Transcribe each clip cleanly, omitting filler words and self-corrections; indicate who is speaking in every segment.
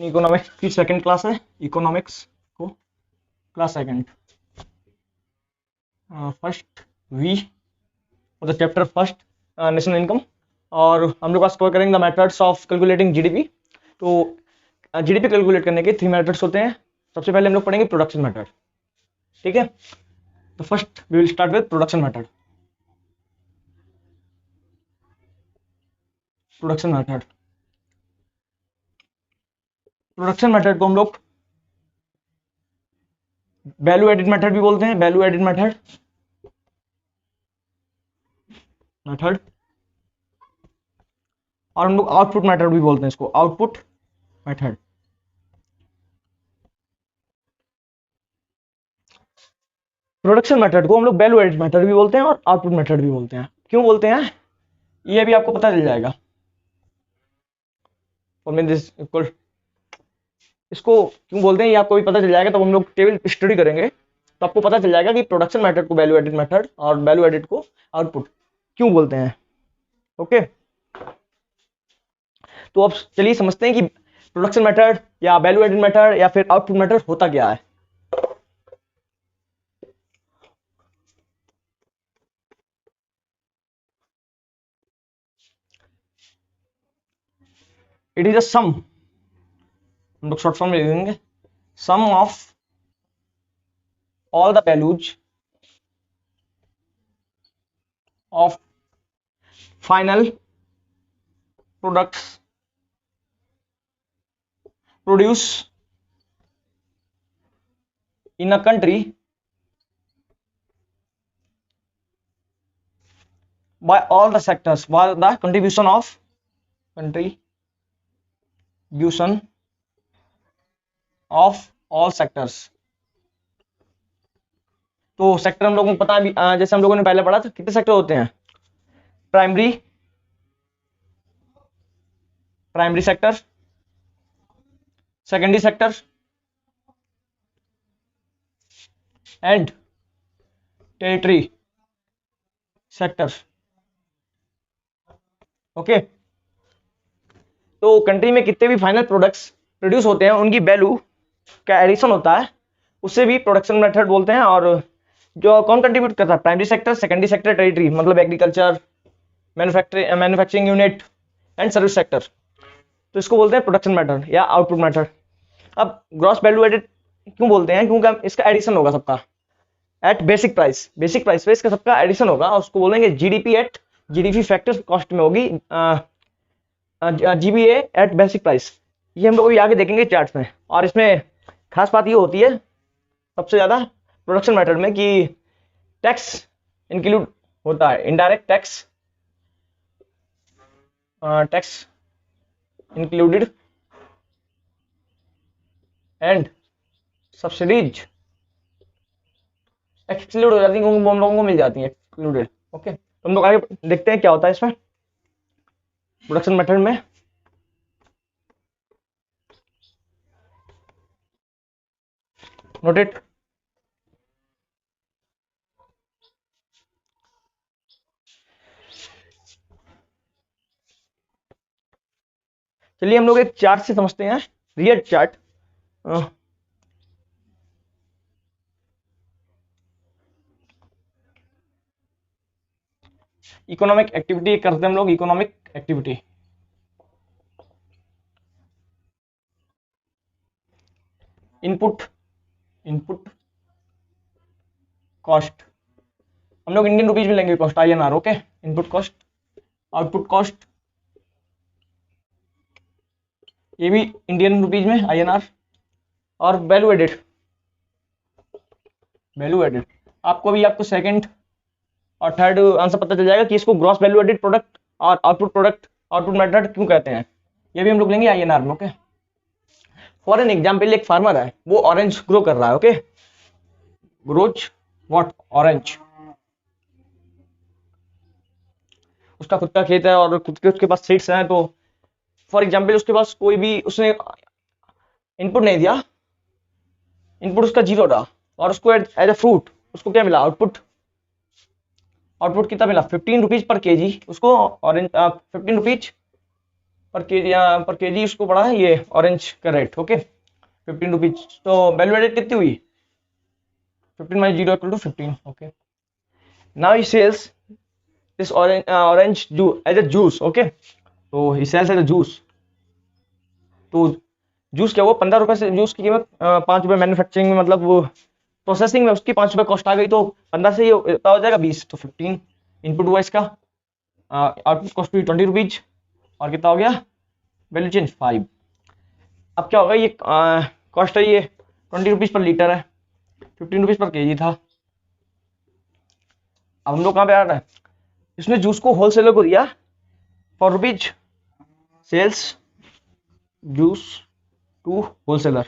Speaker 1: Economics की second class है, economics को क्लास सेकंड, फर्स्ट वी मतलब चैप्टर फर्स्ट, नेशनल इनकम। और हम लोग आज कवर करेंगे the methods of calculating GDP. तो जीडीपी कैलकुलेट करने के 3 मेथड्स होते हैं। सबसे पहले हम लोग पढ़ेंगे प्रोडक्शन मेथड, ठीक है। तो first we will start with production method. Production method production method को हम लोग वैल्यू एडिड मेथड भी बोलते हैं, वैल्यू एडिड मेथड और हम लोग आउटपुट मेथड भी बोलते हैं इसको, आउटपुट मेथड। प्रोडक्शन मेथड को हम लोग वैल्यू एडिड मेथड भी बोलते हैं और आउटपुट मेथड भी बोलते हैं। क्यों बोलते हैं ये भी आपको पता चल जाएगा। इसको क्यों बोलते हैं ये आपको भी पता चल जाएगा। तो हम लोग टेबल स्टडी करेंगे तो आपको पता चल जाएगा कि प्रोडक्शन मेथड को वैल्यू एडिड मेथड और वैल्यू एडिड को आउटपुट क्यों बोलते हैं। ओके, तो अब चलिए समझते हैं कि प्रोडक्शन मेथड या वैल्यू एडिड मेथड या फिर आउटपुट मेथड होता क्या है। इट इज अ सम, हम लोग शॉर्ट फॉर्म में लिखेंगे, sum of all the values of final products produce in a country by all the sectors, while the contribution of all sectors। तो सेक्टर हम लोगों को पता है, जैसे हम लोगों ने पहले पढ़ा था, कितने सेक्टर होते हैं? Primary sector, secondary sector and territory sector. Okay, तो कंट्री में कितने भी फाइनल प्रोडक्ट्स प्रोड्यूस होते हैं उनकी वैल्यू का एडिशन होता है, उससे भी प्रोडक्शन मेथड बोलते हैं। और जो कौन कंट्रीब्यूट करता है? Primary sector, secondary sector, territory मतलब agriculture, manufacturing unit and service sector. तो इसको बोलते हैं प्रोडक्शन मेथड या आउटपुट मेथड। अब ग्रॉस वैल्यू एडिड क्यों बोलते हैं? क्योंकि इसका एडिशन होगा सबका एट बेसिक प्राइस पे इसका सबका एडिशन होगा और उसको बोलेंगे GDP at GDP factor cost में होगी जीबीए एट बेसिक प्राइस। ये हम लोग अभी आगे देखेंगे चार्ट्स में। और इसमें खास बात ये होती है सबसे ज्यादा प्रोडक्शन मेथड में कि टैक्स इंक्लूड होता है, indirect tax included and subsidies exclude हो जाती है, क्योंकि हम लोगों को मिल जाती है एक्सक्लूडेड। ओके, तो हम लोग आगे देखते हैं क्या होता है इसमें प्रोडक्शन मेथड में। Note it. चलिए हम लोग एक चार्ट से समझते हैं, रियल चार्ट। इकोनॉमिक एक्टिविटी करते हैं हम लोग, इकोनॉमिक एक्टिविटी। इनपुट कॉस्ट हम लोग इंडियन रुपीज में लेंगे, cost INR। Okay, input cost, output cost ये भी इंडियन रुपीज में INR। और वैल्यू एडिड आपको भी आपको सेकंड और थर्ड आंसर पता चल जाएगा कि इसको ग्रॉस वैल्यू एडिड प्रोडक्ट और आउटपुट मेथड क्यों कहते हैं। ये भी हम लोग लेंगे INR में। ओके, फॉर एन एग्जाम्पल एक फार्मर है, वो ऑरेंज ग्रो कर रहा है। Okay, grows what? ऑरेंज। उसका खुद का खेत है और खुद के उसके पास सीड्स हैं। तो फॉर एग्जाम्पल उसके पास कोई भी उसने इनपुट नहीं दिया, इनपुट उसका 0 रहा और उसको एज अ फ्रूट उसको क्या मिला? आउटपुट कितना मिला? 15 रुपीज पर केजी उसको ऑरेंज, 15 रुपीज पर केजी उसको पड़ा है ये ऑरेंज का रेट। Okay 15 rupees. तो वैल्यू एडेड कितनी हुई? 15 minus 0 equal to 15। Okay now he sells this orange as a juice. Okay तो he sells as a juice. तो जूस क्या हुआ, 15 रुपए से जूस की कीमत 5 रुपए मैन्युफैक्चरिंग में, मतलब वो प्रोसेसिंग में उसकी 5 रुपए कॉस्ट आ गई, तो 15 से ये हो जाएगा 20, तो 15 इनपुट हुआ इसका, आउटपुट कॉस्ट हुई 20 रुपीज, और कितना हो गया वैल्यू चेंज 5। अब क्या होगा, ये कॉस्ट है ये 20 रुपीज पर लीटर है, 15 रुपीज पर केजी था। अब हम लोग कहाँ पे आ रहा है, इसने जूस को होलसेलर को दिया for rupees, sells juice to wholesaler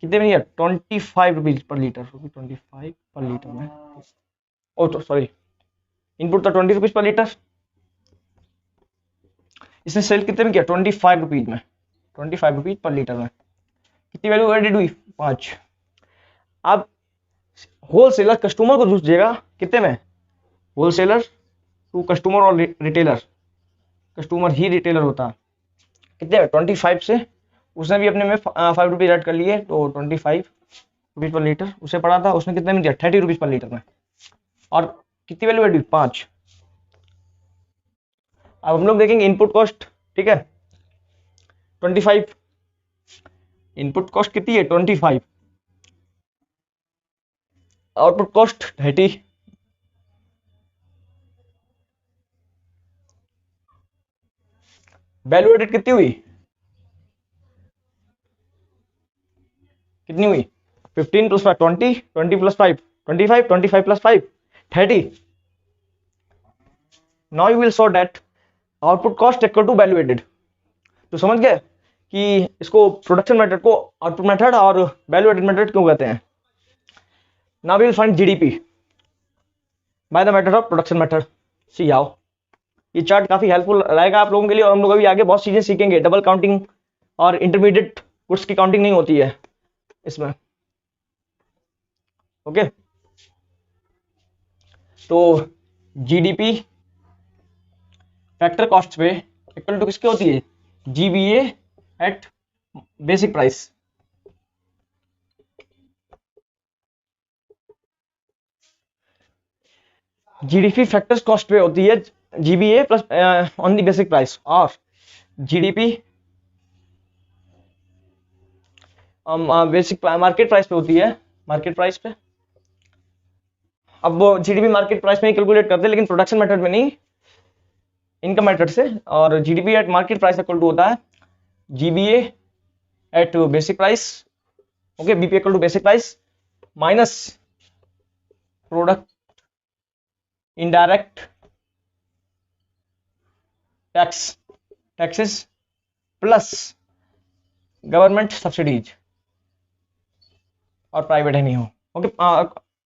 Speaker 1: कितने में, 25 रुपीज पर लीटर, 25 पर लीटर में। ओ तो सॉरी, इनपुट था 20 रुपीज पर लीटर, इसने सेल कितने में किया, 25 रुपीज में, 25 रुपीज पर लीटर में। कितनी वैल्यू एडेड हुई, 5। अब होलसेलर कस्टमर को जूस देगा कितने में, होलसेलर टू कस्टमर और रिटेलर, कस्टमर ही रिटेलर होता है, कितने में 25 से, उसने भी अपने में 5 रुपीज ऐड कर लिए, तो 25 रुपीज पर लीटर उसे पड़ा था, उसने कितने में दिया 30 रुपीज पर लीटर में, और कितनी वैल्यू एड हुई, 5। अब हम लोग देखेंगे इनपुट कॉस्ट, ठीक है 25, इनपुट कॉस्ट कितनी है 25, आउटपुट कॉस्ट 30, वैल्यू एडेड कितनी हुई, कितनी हुई 15 plus 5 20, 20 plus 5 25, 25 plus 5 30। Now you will saw that output cost equal to value added. तो समझ गए कि इसको प्रोडक्शन मेथड को आउटपुट मेथड और वैल्यू एडेड मेथड क्यों कहते हैं। Now we will find GDP by the method of production method. See how, ये चार्ट काफी हेल्पफुल रहेगा आप लोगों के लिए, और हम लोग अभी आगे बहुत चीजें सीखेंगे, डबल काउंटिंग और इंटरमीडिएट गुड्स की काउंटिंग नहीं होती है इसमें। ओके तो जीडीपी फैक्टर कॉस्ट पे इक्वल टू किसके होती है, GBA at basic price. GDP factors cost पे होती है GBA plus on the basic price, और जीडीपी बेसिक मार्केट प्राइस पे होती है, मार्केट प्राइस पे। अब वो जीडीपी मार्केट प्राइस में ही कैलकुलेट करते हैं, लेकिन प्रोडक्शन मेथड में नहीं, इनकम मेथड से। और GDP at market price equal to होता है GBA at basic price. Okay BP equal to basic price minus product indirect taxes plus government subsidies और प्राइवेट है नहीं हो। ओके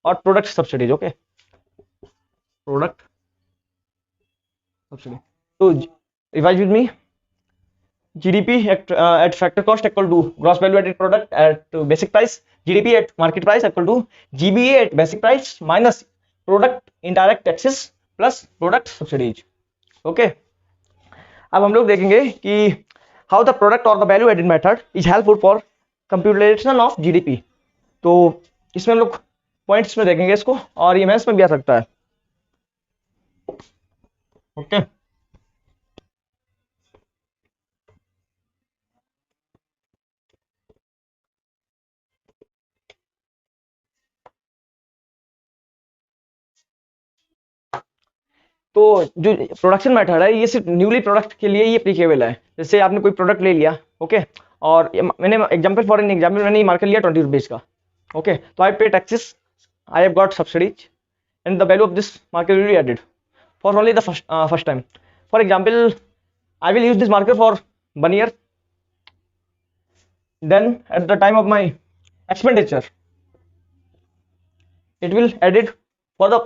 Speaker 1: और product subsidies. Okay product subsidy. तो revise with me, GDP at factor cost equal to gross value added product at basic price, GDP at market price equal to GBA at basic price minus product indirect taxes plus product subsidies। Okay अब हम लोग देखेंगे कि how the product or the value added method is helpful for computation of GDP। तो इसमें हम लोग points में देखेंगे इसको, और ये मैथ्स में भी आ सकता है। ओके तो जो प्रोडक्शन मेथड है ये सिर्फ न्यूली प्रोडक्ट के लिए ही एप्लीकेबल है। जैसे आपने कोई प्रोडक्ट ले लिया, ओके और मैंने एग्जांपल फॉर एन एग्जांपल मैंने मार्केट लिया 20 रुपीज का, ओके तो I pay taxes, I have got subsidies and the value of this market will be added for only the first time. For example I will use this market for 1 year, then at the time of my expenditure it will added for the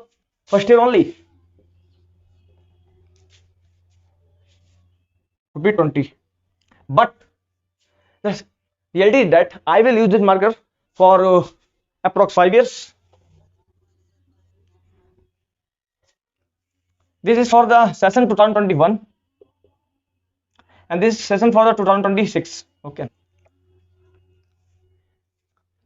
Speaker 1: first year only would be 20, but the reality is that I will use this marker for approx 5 years. This is for the session 2021, and this session for the 2026। Okay,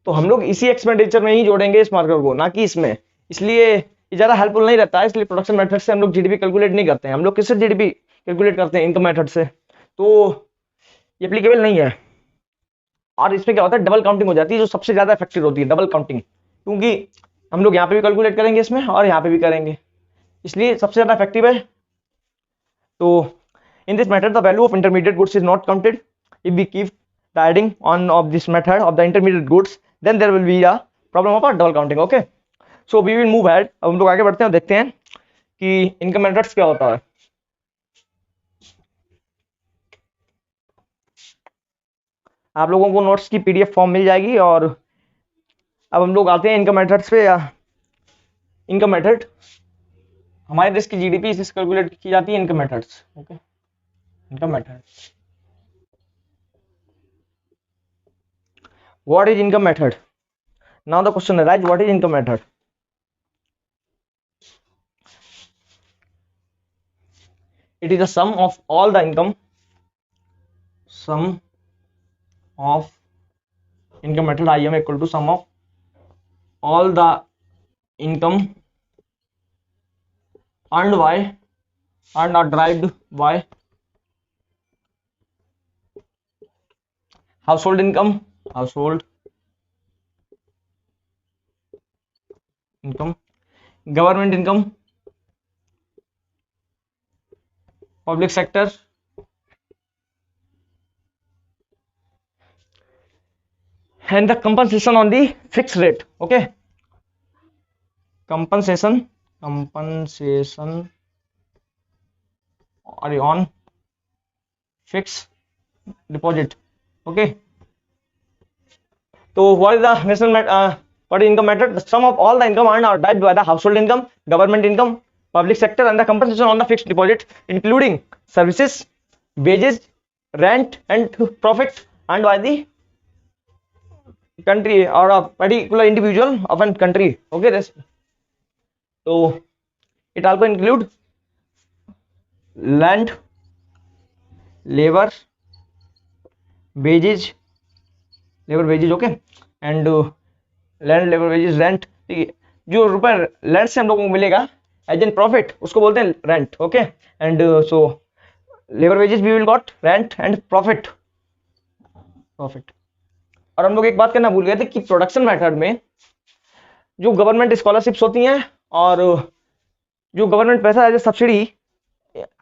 Speaker 1: तो हम लोग इसी expenditure में ही जोड़ेंगे इस marker को, ना कि इसमें। इसलिए ये ज़्यादा हेल्पफुल नहीं रहता है, इसलिए प्रोडक्शन मेथड से हम लोग जीडीपी कैलकुलेट नहीं करते हैं। हम लोग किससे जीडीपी कैलकुलेट करते हैं? इनकम मेथड से। तो ये एप्लीकेबल नहीं है। और इसमें क्या होता है, डबल काउंटिंग हो जाती है, जो सबसे ज़्यादा इफेक्टिव होती है, डबल काउंटिंग। क्योंकि हम लोग यहाँ पे भी कैलकुलेट करेंगे इसमें और यहाँ पे भी करेंगे, इसलिए सबसे ज़्यादा इफेक्टिव है। तो in this method the value of intermediate goods is not counted. If we keep the adding on of this method of the intermediate goods, then there will be a problem of a double counting. Okay, so we will move ahead. अब हम लोग आगे बढ़ते हैं और देखते हैं कि इनकम मेथड्स क्या होता है। आप लोगों को नोट्स की पीडीएफ फॉर्म मिल जाएगी। और अब हम लोग आते हैं इनकम मेथड्स पे। इनकम मेथड, हमारे देश की जीडीपी इससे कैलकुलेट की जाती है income methods. Okay, income method, what is income method? Now the question arises, what is income method? It is the sum of all the income, sum of income method IM equal to sum of all the income earned by and are derived by household income, household income, government income, public sector, and the compensation on the fixed rate. Okay, compensation on fixed deposit. Okay, so what is the what is income method? The sum of all the income earned are derived by the household income, government income, public sector, and the compensation on the fixed deposit, including services, wages, rent, and profit earned by the country or a particular individual of a country. Okay, this, so it also include land, labor, wages, okay, and land, labour, wages, rent. ठीक है, जो रुपए land से हम लोगों को मिलेगा as an profit, उसको बोलते हैं rent. Okay, and so labour wages we will got rent and profit. और हम लोग एक बात करना भूल गए थे कि प्रोडक्शन मेथड में जो गवर्नमेंट स्कॉलरशिप्स होती हैं और जो गवर्नमेंट पैसा एज ए सब्सिडी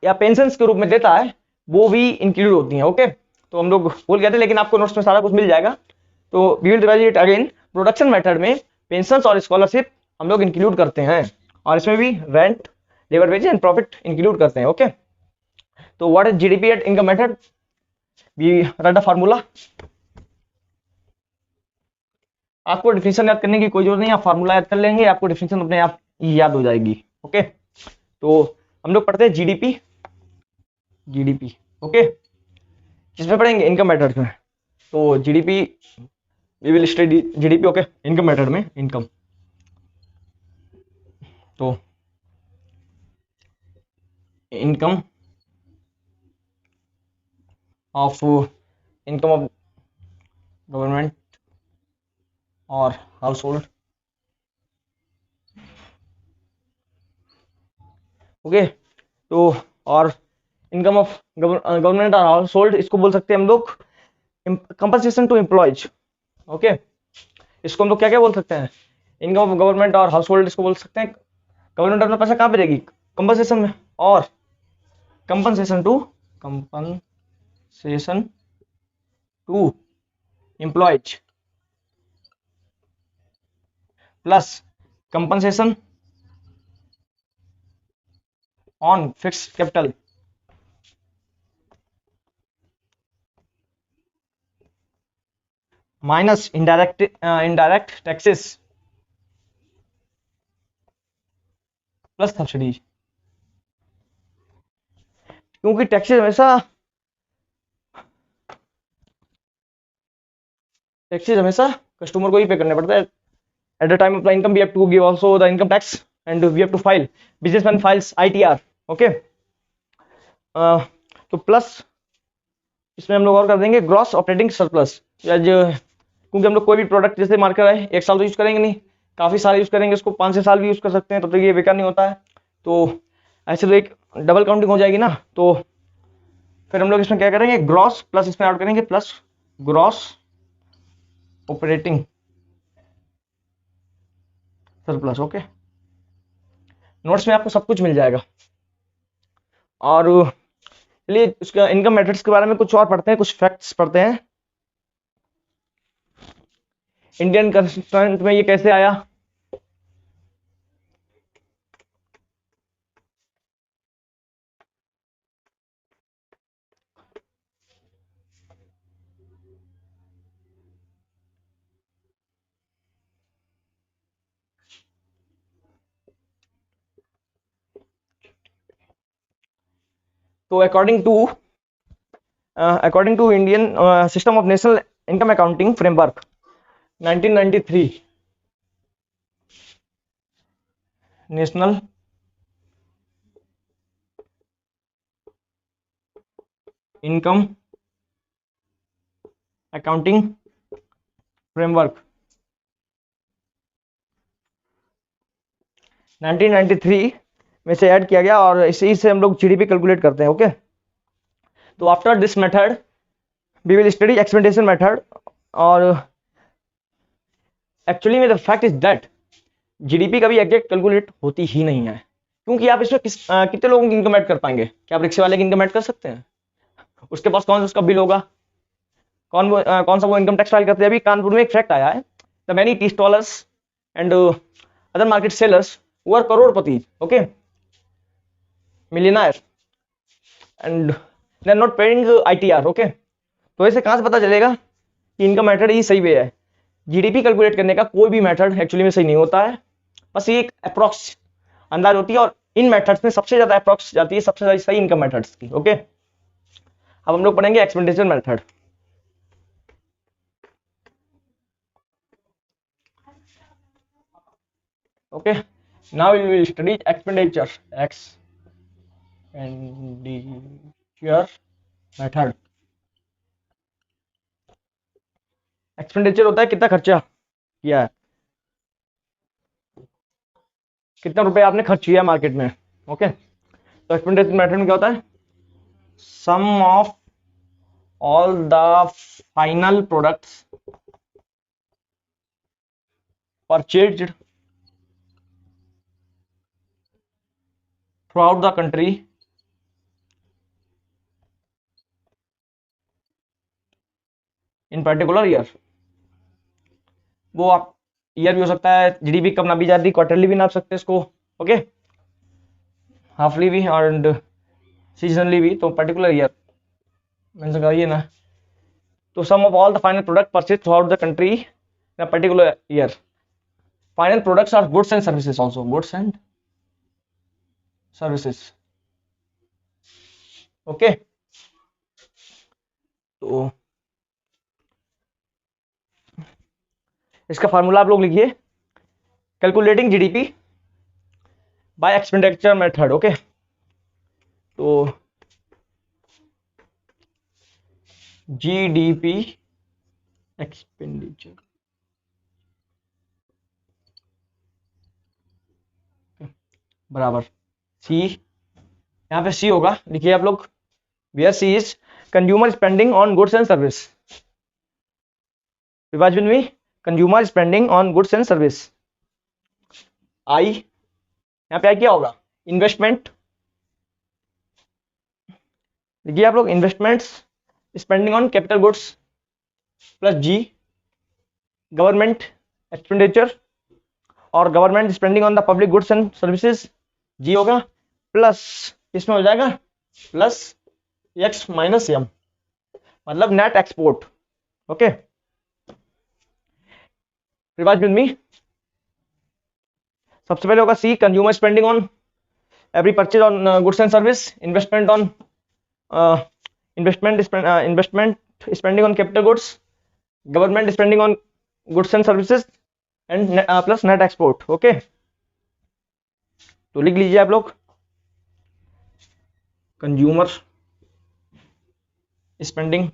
Speaker 1: या पेंशन के रूप में देता है, वो भी इंक्लूड होती हैं। ओके, तो हम लोग भूल गए थे, लेकिन आपको नोट्स में सारा कुछ मिल जाएगा। तो we will revise it again. Production method में पेंशन और स्कॉलरशिप हम लोग इंक्लूड करते हैं, और इसमें भी rent, labour wages and profit include करते हैं। ओके, तो what is GDP at income method? We write the formula. आपको डिफिनेशन याद करने की कोई जरूरत नहीं, आप फार्मूला याद कर लेंगे, आपको डिफिनेशन अपने आप याद हो जाएगी। ओके, तो हम लोग पढ़ते हैं जीडीपी। ओके, किसमें पढ़ेंगे? इनकम मेथड में। तो GDP we will study GDP. Okay, income method में इनकम। तो इनकम ऑफ गवर्नमेंट और हाउस होल्ड। ओके, तो और इनकम ऑफ गवर्नमेंट और हाउस होल्ड, इसको बोल सकते हैं हम लोग कंपनसेशन टू एम्प्लॉयज। ओके, इसको हम लोग क्या क्या बोल सकते हैं? इनकम ऑफ गवर्नमेंट और हाउस होल्ड, इसको बोल सकते हैं गवर्नमेंट अपना पैसा कहाँ पे देगी? कंपनसेशन में। और compensation to employees plus compensation on fix capital minus indirect taxes plus subsidy. क्योंकि टैक्सेस हमेशा कस्टमर को ही पे करने पड़ता है। At the time of the income we have to give also the income tax and we have to file, businessman files ITR. Okay, तो plus इसमें हम लोग और कर देंगे ग्रॉस ऑपरेटिंग सरप्लस, या जो, क्योंकि हम लोग कोई भी प्रोडक्ट जैसे मार्केट आए 1 साल तो यूज करेंगे नहीं, काफी साल यूज करेंगे, उसको 5-6 साल भी यूज कर सकते हैं, तब तक ये बेकार नहीं होता है। तो ऐसे तो एक डबल काउंटिंग हो जाएगी ना। तो फिर हम लोग इसमें क्या करेंगे, ग्रॉस प्लस इसमें ऐड करेंगे plus gross operating surplus. Okay, notes में आपको सब कुछ मिल जाएगा। और चलिए उसका इनकम मेथड्स के बारे में कुछ और पढ़ते हैं, कुछ फैक्ट्स पढ़ते हैं। इंडियन कंस्टिट्यूएंट में ये कैसे आया? तो according to Indian system of national income accounting framework 1993, national income accounting framework 1993 में से ऐड किया गया, और इसी से हम लोग जीडीपी कैलकुलेट करते हैं। ओके, तो after this method we will study expenditure method. और एक्चुअली में the fact is that GDP कभी एग्जैक्ट कैलकुलेट होती ही नहीं है, क्योंकि आप इसमें कितने लोगों की इनकम ऐड कर पाएंगे? क्या आप रिक्शे वाले की इनकम ऐड कर सकते हैं? उसके पास कौन सा उसका बिल होगा? कौन सा वो इनकम टैक्स फाइल करते हैं? अभी कानपुर में एक फैक्ट आया है, the many tea stallers and other market sellers who are करोड़पति, okay, millionaire, and they are not paying ITR. Okay, तो ऐसे कहां से पता चलेगा कि इनका मेथड ही सही वे है? जीडीपी कैलकुलेट करने का कोई भी मेथड एक्चुअली में सही नहीं होता है, बस ये एक अप्रोक्स अंदाज होती है, और इन मेथड्स में सबसे ज्यादा अप्रोक्स जाती है सबसे सही इनकम मेथड्स की। ओके, अब हम लोग पढ़ेंगे expenditure method. Okay, now we will study expenditure method. Expenditure method है कितना खर्चा किया है, कितना रुपए आपने खर्च किया मार्केट में। ओके, तो एक्सपेंडिचर मेथड में क्या होता है? Sum of all the final products purchased throughout the country in particular year. वो आप ईयर भी हो सकता है, जीडीपी कब नापी जाती है, क्वार्टरली भी नाप सकते हैं इसको। ओके, हाफली भी और सीजनली भी, तो पर्टिकुलर ईयर मेंशन करिए ना। तो sum of all the final product purchase throughout the country in a particular year. Final products are goods and services also, goods and services. Okay, तो इसका formula आप लोग लिखिए, calculating GDP by expenditure method. Okay, तो GDP expenditure बराबर C, यहाँ पे C होगा, लिखिए आप लोग, where C is consumer spending on goods and service. विभाजन में consumer spending on goods and service. I, यहाँ पे आई क्या होगा? इन्वेस्टमेंट, लिखिए आप लोग, investments spending on capital goods, plus G government expenditure और government spending on the public goods and services, G होगा, प्लस इसमें हो जाएगा प्लस एक्स माइनस एम, मतलब net export. Okay, revise with me, सबसे पहले होगा C consumer spending on every purchase on goods and service, investment on investment spending on capital goods, government spending on goods and services and plus net export. Okay, तो लिख लीजिए आप लोग, consumer spending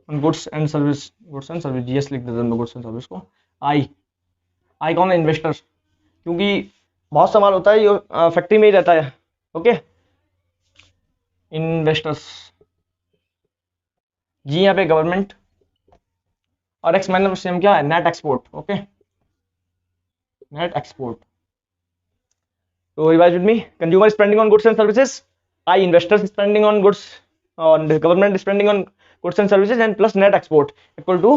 Speaker 1: on goods and service, GS लिख देते हैं goods and service को। आई कौन है? इन्वेस्टर, क्योंकि बहुत सामान होता है ये फैक्ट्री में ही रहता है। Okay, investors. जी यहाँ पे गवर्नमेंट, और एक्स माइनस सेम क्या है? Net export. Okay, net export. तो revise with me, consumer spending on goods and services, I investors spending on goods और government spending on goods and services and plus net export equal to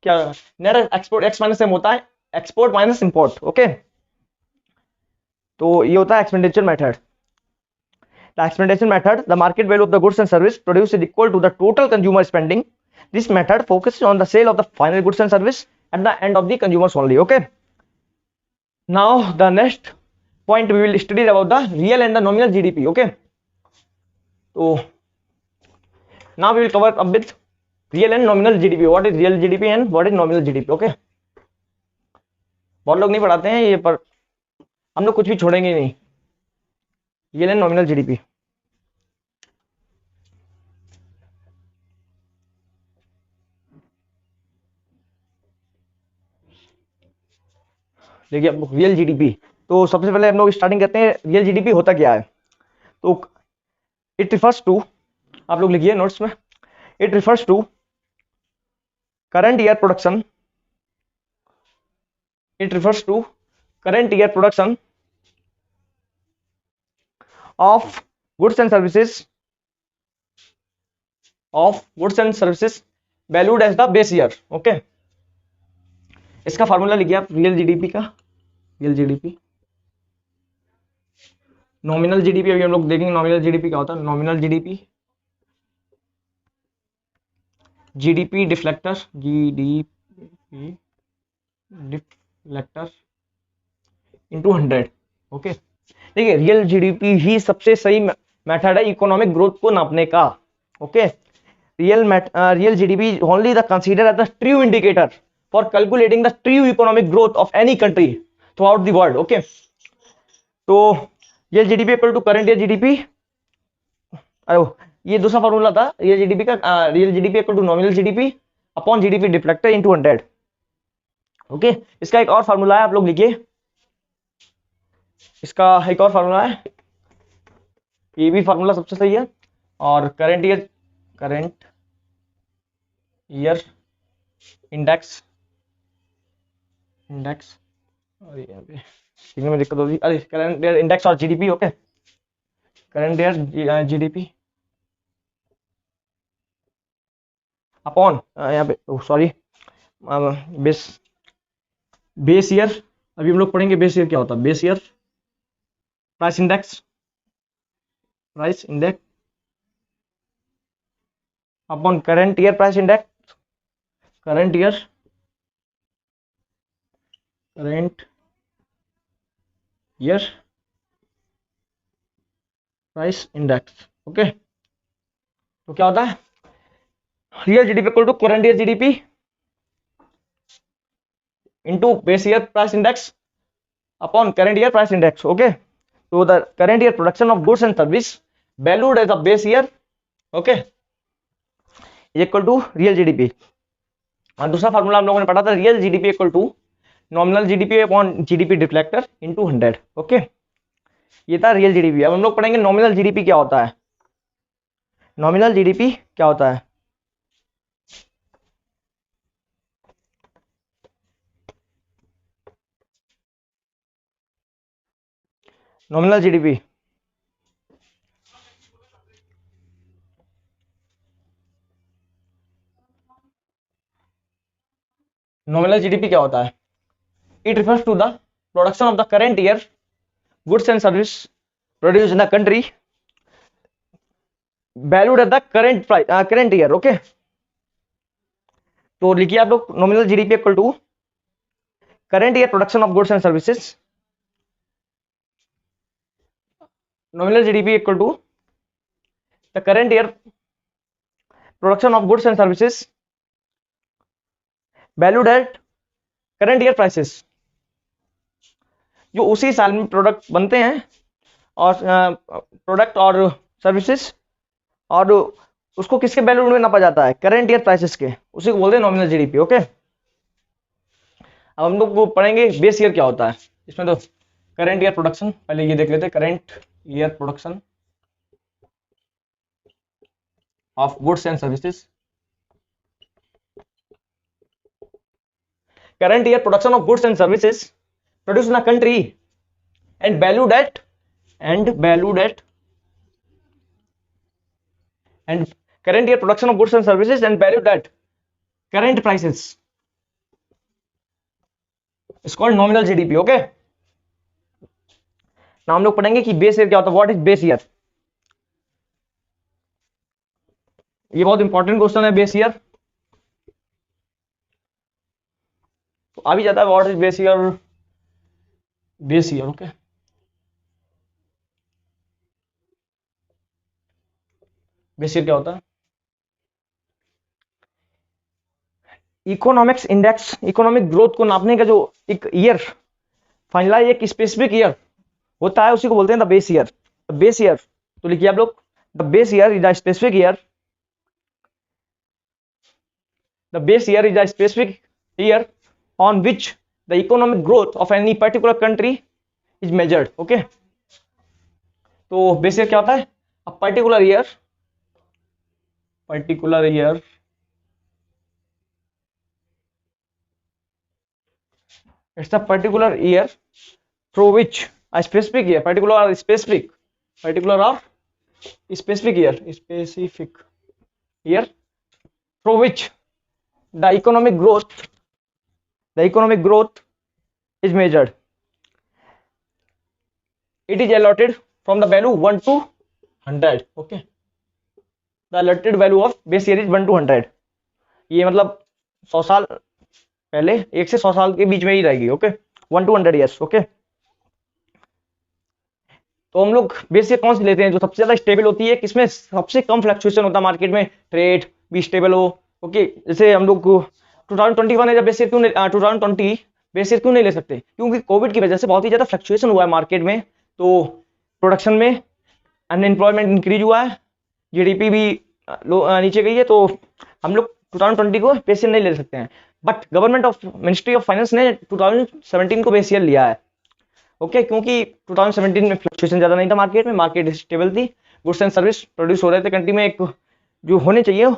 Speaker 1: क्या? Net export X minus same होता है export minus import. Okay, तो ये होता है expenditure method. The expectation method, the market value of the goods and service produced is equal to the total consumer spending. This method focuses on the sale of the final goods and service at the end of the consumers only. Okay. Now the next point we will study about the real and the nominal GDP. Okay. So now we will cover up with real and nominal GDP. What is real GDP and what is nominal GDP? Okay. बहुत लोग नहीं पढ़ाते हैं ये, पर हम लोग कुछ भी छोड़ेंगे नहीं। रियल एंड नॉमिनल जीडीपी, देखिए अब रियल जीडीपी, तो सबसे पहले हम लोग स्टार्टिंग करते हैं रियल जीडीपी होता क्या है। तो इट रिफर्स टू, आप लोग लिखिए नोट्स में, it refers to current year production, it refers to current year production of goods and services valued as the base year. Okay, इसका फार्मूला लिखिए आप रियल जीडीपी का, रियल जीडीपी। नॉमिनल जीडीपी अभी हम लोग देखेंगे नॉमिनल जीडीपी क्या होता है। Nominal GDP, GDP deflector, GDP deflector into 100। Okay, देखिए रियल जीडीपी ही सबसे सही मेथड है इकोनॉमिक ग्रोथ को नापने का। Okay, real GDP only the consider as the true indicator for calculating the true economic growth of any country throughout the world. Okay, तो real GDP equal to current year GDP, अरे ये दूसरा formula था real GDP का, real GDP equal to nominal GDP upon GDP deflector into 100। ओके, इसका एक और फार्मूला है, आप लोग लिखिए, इसका एक और फार्मूला है, ये भी फार्मूला सबसे सही है। और करंट ईयर इंडेक्स, अरे यहाँ पे लिखने में दिक्कत होगी, अरे करंट ईयर इंडेक्स और GDP. Okay, current year GDP upon यहाँ पे सॉरी बेस ईयर, अभी हम लोग पढ़ेंगे बेस ईयर क्या होता है। Base year price index upon current year price index, current year price index. Okay, तो क्या होता है real GDP equal to current year GDP into base year price index upon current year price index. Okay, so the current year production of goods and service valued as a base year, okay, is equal to real GDP। और दूसरा formula हम लोगों ने पढ़ा था real GDP equal to nominal GDP upon GDP deflector into 100। Okay, ये था real GDP. अब हम लोग पढ़ेंगे नॉमिनल जीडीपी क्या होता है। नॉमिनल जीडीपी क्या होता है, नॉमिनल जीडीपी, नॉमिनल जीडीपी क्या होता है। It refers to the production of the current year goods and service produce in the country valued at the current year. Okay, तो लिखिए आप लोग nominal GDP equal to current year production of goods and services, nominal GDP equal to the current year production of goods and services valued at current year prices, जो उसी साल में product बनते हैं और प्रोडक्ट और सर्विसेज और उसको किसके वैल्यू में नापा जाता है, करंट ईयर प्राइसेस के, उसी को बोलते हैं नॉमिनल जीडीपी। ओके, अब हम लोग वो पढ़ेंगे बेस ईयर क्या होता है। इसमें तो करंट ईयर प्रोडक्शन, पहले ये देख लेते हैं, current year production of goods and services, current year production of goods and services produced in a country and valued at and current year production of goods and services and valued at current prices is called nominal GDP। Okay, now हम लोग पढ़ेंगे कि base year क्या होता है, what is base year. ये बहुत important question है, बेस ईयर तो आ भी जाता है, what is base year, base year. Okay, base year क्या होता है, इकोनॉमिक्स इंडेक्स, इकोनॉमिक ग्रोथ को नापने का जो एक ईयर फाइनलाइज, एक स्पेसिफिक ईयर होता है, उसी को बोलते हैं the base year. The base year तो लिखिए आप लोग, the base year is the specific year, the base year is the specific year on which the economic growth of any particular country is measured। okay, तो base year क्या होता है, a particular year it's a particular year through which a specific year, particular or specific year through which the economic growth is measured, it is allotted from the value 1 to 100। okay, the allotted value of base year is 1 to 100। ये मतलब 100 साल पहले, 1 से 100 साल के बीच में ही रहेगी। Okay, 1 to 100 years. Okay, तो हम लोग बेस ईयर कौन सी लेते हैं, जो सबसे ज्यादा स्टेबल होती है, किसमें सबसे कम फ्लक्चुएशन होता है मार्केट में, ट्रेड भी स्टेबल हो। ओके, जैसे हम लोग 2021 है, जब बेस ईयर क्यों 2020 बेस ईयर क्यों नहीं ले सकते, क्योंकि कोविड की वजह से बहुत ही ज्यादा फ्लक्चुएशन हुआ है मार्केट में, तो प्रोडक्शन में अनएम्प्लॉयमेंट इंक्रीज हुआ है, जीडीपी भी नीचे गई है, तो हम लोग 2020 को बेस ईयर नहीं ले सकते हैं। But government of ministry of finance ने 2017 को बेस ईयर लिया है। ओके, क्योंकि 2017 में फ्लक्चुएशन ज्यादा नहीं था मार्केट में, मार्केट स्टेबल थी, गुड्स एंड सर्विस प्रोड्यूस हो रहे थे कंट्री में एक जो होने चाहिए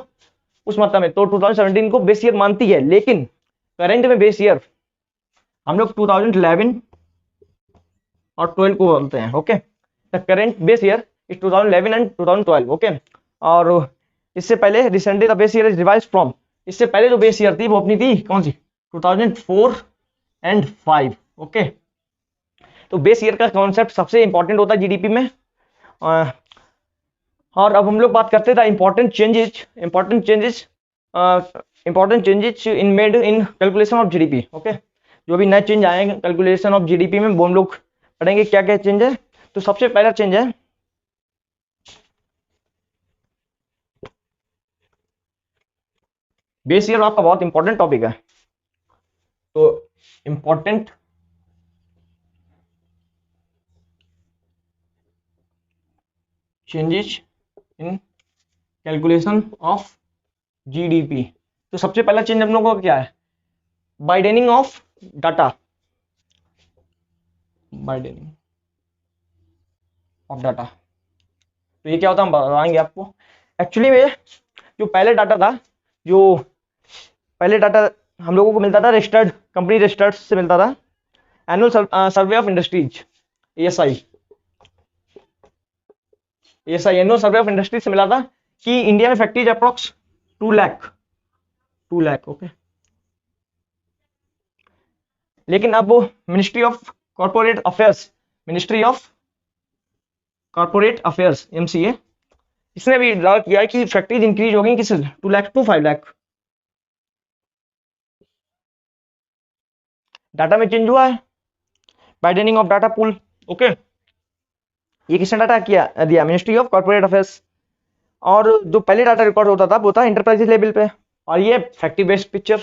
Speaker 1: उस मात्रा में, तो 2017 को बेस ईयर मानती है। लेकिन करंट में बेस ईयर हम लोग 2011 और 12 को बोलते हैं। Okay, the current base year is 2011 and 2012। Okay, और इससे पहले recently the base year is revised from, इससे पहले जो बेस ईयर थी वो अपनी थी कौन सी, 2004 एंड 5। ओके, तो बेस ईयर का कॉन्सेप्ट सबसे इंपॉर्टेंट होता है जीडीपी में। और अब हम लोग बात करते थे important changes in made in calculation of GDP. Okay, जो भी नए चेंज आए हैं कैलकुलेशन ऑफ जीडीपी में, वो हम लोग पढ़ेंगे क्या क्या चेंज है। तो सबसे पहला चेंज है बेस ईयर, आपका बहुत इंपॉर्टेंट टॉपिक है, तो important changes in calculation of GDP. तो सबसे पहला चेंज हम लोगों का क्या है, widening of data, widening of data. तो ये क्या होता है हम बताएंगे आपको। एक्चुअली में जो पहले डाटा था, जो पहले डाटा हम लोगों को मिलता था रजिस्टर्ड कंपनी रजिस्टर्ड से मिलता था, annual survey of industries, ASI annual survey of industries से मिला था कि इंडिया में फैक्ट्रीज अप्रोक्स 2 लाख। ओके, लेकिन अब वो ministry of corporate affairs MCA, इसने भी ड्रा किया है कि फैक्ट्रीज इंक्रीज हो गई किस 2 लाख टू 5 लाख। डाटा में चेंज हुआ है, widening of data pool. Okay, ये किसने डाटा किया दिया, मिनिस्ट्री ऑफ कॉर्पोरेट अफेयर्स। और जो पहले डाटा रिकॉर्ड होता था वो था इंटरप्राइजेस लेवल पे, और ये फैक्ट्री बेस्ड पिक्चर,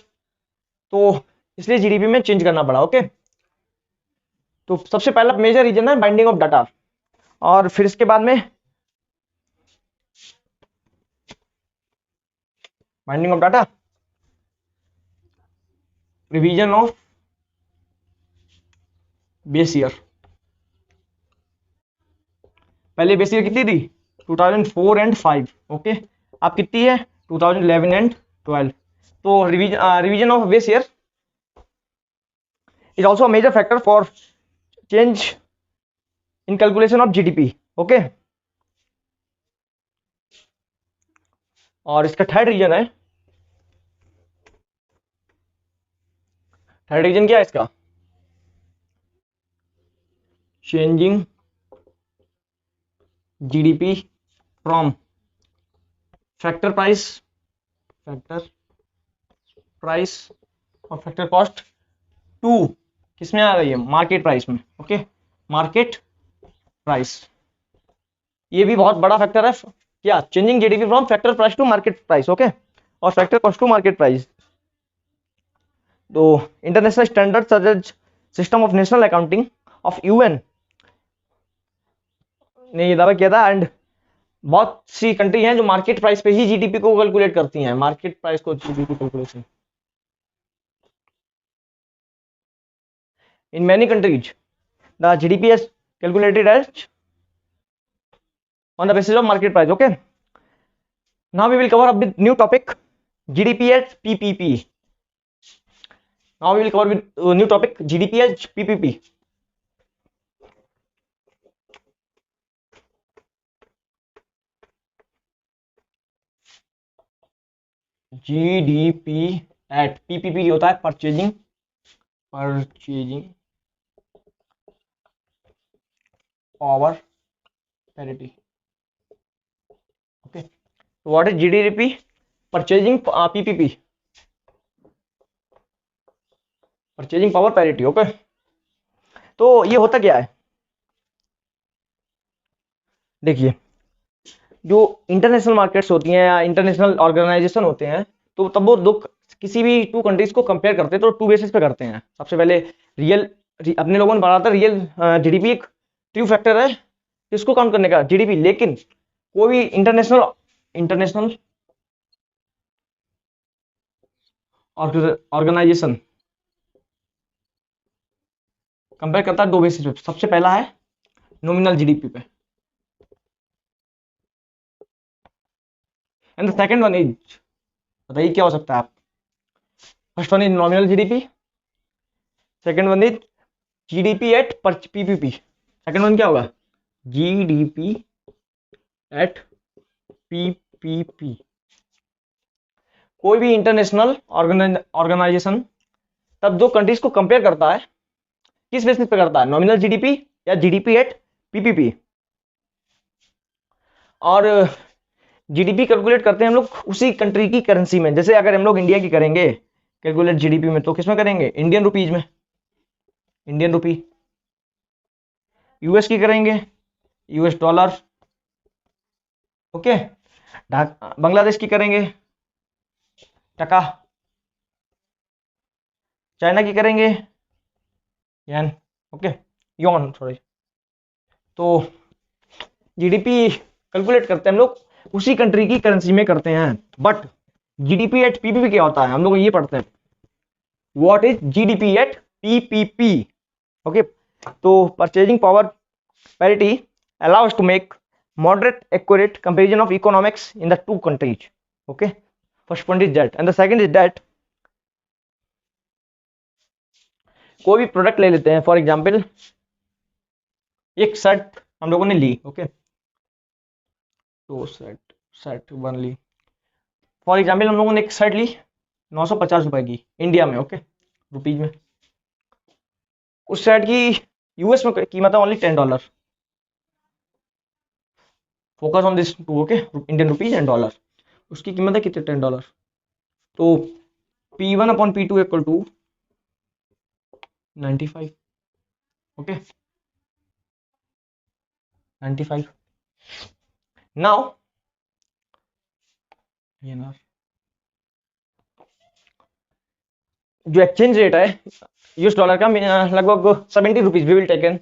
Speaker 1: तो इसलिए जीडीपी में चेंज करना पड़ा। ओके, तो सबसे पहला मेजर रीजन है बाइंडिंग ऑफ डाटा। और फिर इसके बाद में binding of data, revision of base year. पहले बेस ईयर कितनी थी 2004 एंड 5, ओके। अब कितनी है 2011 एंड 12। तो revision of base year is also a major factor for change in calculation of GDP, okay. और इसका थर्ड रीजन है, थर्ड रीजन क्या है इसका, changing GDP from factor price और फैक्टर कॉस्ट टू किसमें आ रही है, मार्केट प्राइस में, ओके। मार्केट प्राइस, ये भी बहुत बड़ा फैक्टर है क्या, changing GDP from factor price to market price, okay, और factor cost to market price. तो international standard such as system of national accounting of UN ने ये दावा किया था, एंड बहुत सी कंट्री हैं जो मार्केट प्राइस पे ही जीडीपी को कैलकुलेट करती हैं, मार्केट प्राइस को GDP calculation. In many countries the GDP is calculated as on the basis of market price, okay. Now we will cover up with new topic, GDP as PPP. Now we will cover with new topic, GDP as PPP. GDP at PPP होता है purchasing power parity, okay. So what is GDP? Purchasing PPP, purchasing power parity, okay. तो ये होता क्या है, देखिए, जो international markets होती हैं या इंटरनेशनल ऑर्गेनाइजेशन होते हैं, तो तब वो दो किसी भी टू कंट्रीज को कंपेयर करते हैं तो टू बेसिस पे करते हैं। सबसे पहले रियल, अपने लोगों ने पढ़ा था रियल जीडीपी एक ट्रू फैक्टर है किसको काउंट करने का, जीडीपी। लेकिन कोई भी इंटरनेशनल ऑर्गेनाइजेशन कंपेयर करता है दो बेसिस पे। सबसे पहला है नॉमिनल जीडीपी पे, and the second one is, बताइए क्या हो सकता है आप, first one is nominal GDP, second one is GDP at PPP. Second one क्या होगा, जीडीपी एट पीपीपी। कोई भी इंटरनेशनल ऑर्गेनाइजेशन तब दो कंट्रीज को कंपेयर करता है, किस बेसिस पे करता है, नॉमिनल जीडीपी या जीडीपी एट पीपीपी। और जीडीपी कैलकुलेट करते हैं हम लोग उसी कंट्री की करेंसी में। जैसे अगर हम लोग इंडिया की करेंगे कैलकुलेट जीडीपी में, तो किसमें करेंगे, इंडियन रुपीज में, इंडियन रुपी। यूएस की करेंगे यूएस डॉलर, ओके। बांग्लादेश की करेंगे टका, चाइना की करेंगे येन, ओके, योन, सॉरी। तो जीडीपी कैलकुलेट करते हैं हम लोग उसी कंट्री की करेंसी में करते हैं। बट जीडीपी एट पीपीपी क्या होता है, हम लोग ये पढ़ते हैं, what is GDP at PPP, okay. तो purchasing power parity allows to make moderate accurate comparison of economics in the two countries, okay. First point is that, and the second is that कोई भी product ले लेते हैं, for example एक shirt हम लोगों ने ली, ओके। तो शर्ट वन ली, फॉर एग्जांपल हम लोगों ने एक शर्ट ली 950 रुपए की इंडिया में, ओके, रुपीज में। उस शर्ट की यूएस में कीमत है only $10। Focus on this two, okay, Indian rupees and dollar. उसकी कीमत है कितने, $10। तो P1 upon P2 equal to 95, okay, 95। Now जो एक्सचेंज रेट है यूएस डॉलर का लगभग 70 rupees we will taken.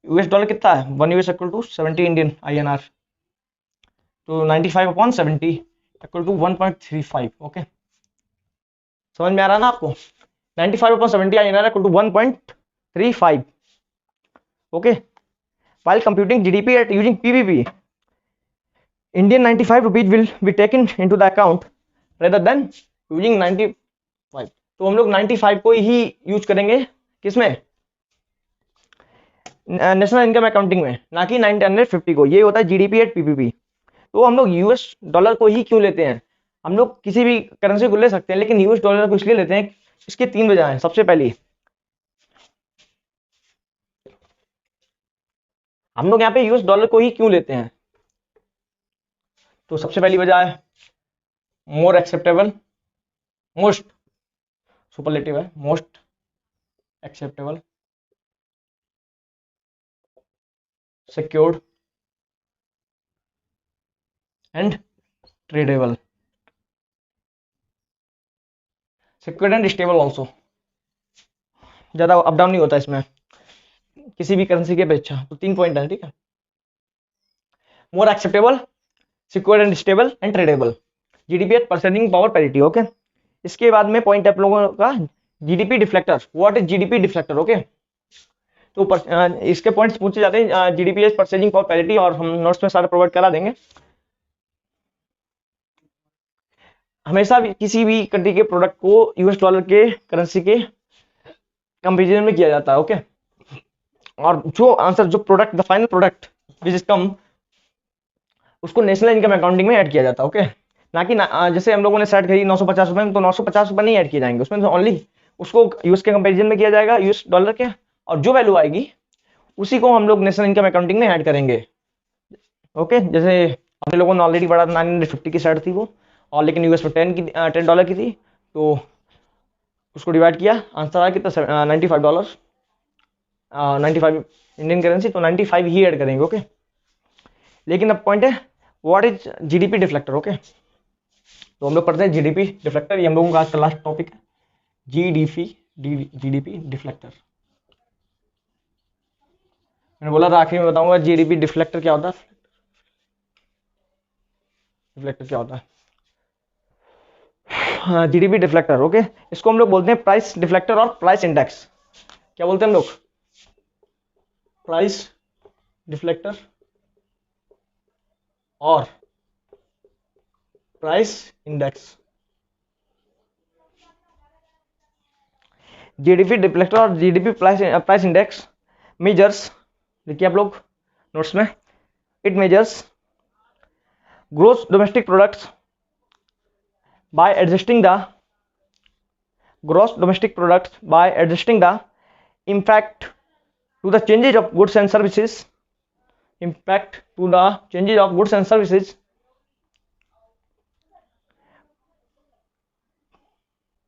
Speaker 1: US dollar कितना है, 1 US equal to 70 Indian INR। तो 95 अपॉन 70, इक्वल टू 1.35। ओके, समझ में आ रहा है ना आपको? 95/70 INR equal to 1.35। Okay, while computing GDP at using PPP, Indian 95 rupees will be taken into the account rather than using 95। तो हम लोग 95 को ही यूज करेंगे किसमें? नेशनल इनकम अकाउंटिंग में, ना कि 950 को। ये होता है जीडीपी एट पीपीपी। तो हम लोग यूएस डॉलर को ही क्यों लेते हैं? हम लोग किसी भी करेंसी को ले सकते हैं, लेकिन यूएस डॉलर को इसलिए लेते हैं, इसके 3 वजह हैं। सबसे पहली, हम लोग यहाँ पे यूएस डॉलर को ही क्यों लेते हैं? तो सबसे पहली वजह है मोर एक्सेप्टेबल, मोस्ट सुपरलेटिव है, most acceptable, secured and tradable, secured and stable also. ज्यादा अप डाउन नहीं होता इसमें किसी भी करेंसी की अपेक्षा। तो 3 पॉइंट है, ठीक है? मोर acceptable, secured and stable and tradable, GDP at purchasing power parity. Okay, इसके बाद में पॉइंट आप लोगों का GDP deflector. What is GDP deflector? Okay, तो इसके पॉइंट्स पूछे जाते हैं GDP at purchasing power parity, और हम नोट्स में सारा प्रोवाइड करा देंगे। हमेशा भी किसी भी कंट्री के प्रोडक्ट को यूएस डॉलर के करेंसी के कंपेरिजन में किया जाता है। ओके, और जो आंसर, जो product, the final product which is come, उसको नेशनल इनकम अकाउंटिंग में ऐड किया जाता है। ओके, ना कि जैसे हम लोगों ने शर्ट खरीदी 950 रुपए में, तो 950 रुपए नहीं ऐड किए जाएंगे उसमें, तो ओनली उसको यूएस के कंपेरिजन में किया जाएगा, यूएस डॉलर के, और जो वैल्यू आएगी उसी को हम लोग नेशनल इनकम अकाउंटिंग में ऐड करेंगे। ओके, जैसे अपने लोगों ने ऑलरेडी पढ़ा था, 950 की शर्ट थी वो, और लेकिन यूएस में $10 की थी, तो उसको डिवाइड किया, आंसर आया कितना? $95, 95 इंडियन करेंसी, तो 95 ही ऐड करेंगे। ओके, लेकिन अब पॉइंट है what is GDP deflector. Okay, तो हम लोग पढ़ते हैं जीडीपी डिफ्लेक्टर। ये हम लोगों का आज का लास्ट टॉपिक है, जीडीपी डिफ्लेक्टर। मैंने बोला था आखिर में बताऊंगा जीडीपी डिफ्लेक्टर क्या होता है। डिफ्लेक्टर क्या होता है? GDP deflector. ओके, इसको हम लोग बोलते हैं प्राइस डिफ्लेक्टर और प्राइस इंडेक्स। क्या बोलते हैं हम लोग? प्राइस डिफ्लेक्टर और प्राइस इंडेक्स। जीडीपी डिफ्लेक्टर और जीडीपी प्राइस इंडेक्स मेजर्स, देखिए आप लोग नोट्स में, it measures gross domestic products by adjusting the gross domestic products by adjusting the impact to the changes of goods and services, impact to the changes of goods and services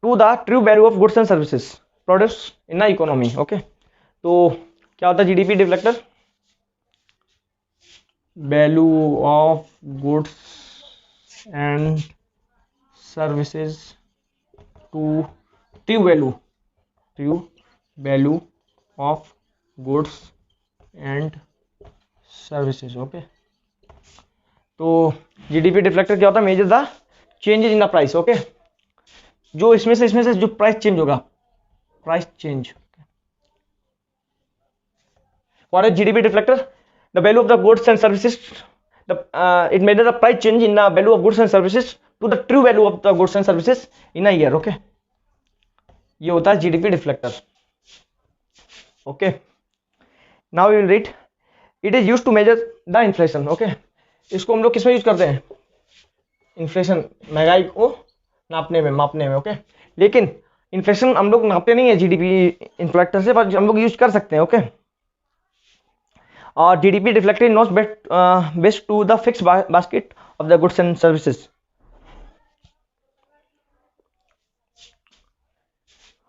Speaker 1: to the true value of goods and services produced in the economy। okay, तो क्या होता है GDP deflector? Value of goods and services to true value of goods and services. Okay, तो GDP deflector क्या होता है? Measure the changes in the price. Okay, जो इसमें से जो प्राइस चेंज होगा, price change. What is GDP deflector? The value of the goods and services, it measures the price change in the value of goods and services to the true value of the goods and services in a year। okay, ये होता है GDP deflector. Okay, now we will read, it is used to measure the inflation. Okay, इसको हम लोग किसमें use करते हैं? Inflation, महंगाई को मापने में। ओके, लेकिन इन्फ्लेशन हम लोग नापते नहीं है जीडीपी इन्फ्लेक्टर से, पर हम लोग यूज कर सकते हैं। ओके, और GDP reflected knows best to the fixed basket of the goods and services।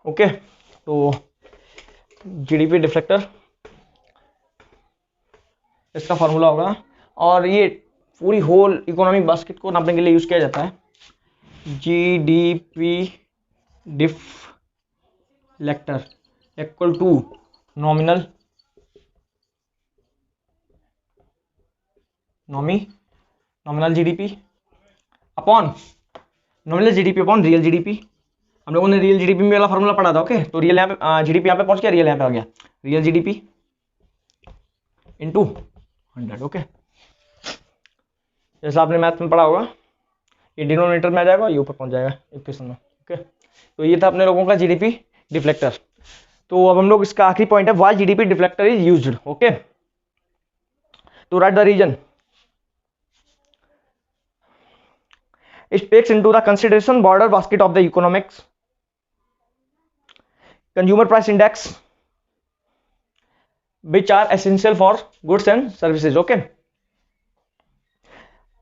Speaker 1: Okay, तो GDP डिफ्लेक्टर इसका फॉर्मूला होगा, और ये पूरी होल इकोनॉमिक बास्केट को नापने के लिए यूज किया जाता है। GDP deflector equal to nominal GDP upon nominal GDP upon real GDP. हम लोगों ने रियल जीडीपी में वाला फॉर्मूला पढ़ा था। ओके, तो रियल यहाँ पे जीडीपी यहाँ पे पहुंच गया, रियल यहाँ पे आ गया, रियल जीडीपी इंटू 100। ओके, जैसा आपने मैथ में पढ़ा होगा, ये डिनोमिनेटर में आ जाएगा, ये ऊपर पहुंच जाएगा इक्वेशन में। ओके, तो ये था अपने लोगों का जीडीपी डिफ्लेक्टर। तो अब हम लोग इसका आखिरी पॉइंट है, why GDP deflector is used. Okay, तो write the reason. It takes into the consideration broader basket of the economics, consumer price index, which are essential for goods and services. Okay,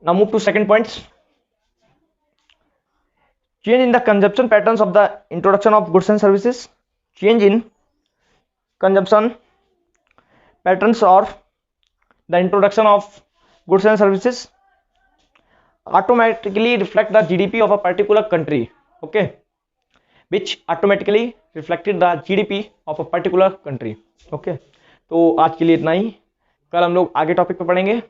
Speaker 1: now move to second points. Change in the consumption patterns of the introduction of goods and services. Change in consumption patterns or the introduction of goods and services automatically reflect the GDP of a particular country. Okay, which automatically reflected the GDP of a particular country. Okay, तो आज के लिए इतना ही, कल हम लोग आगे topic पे पढ़ेंगे।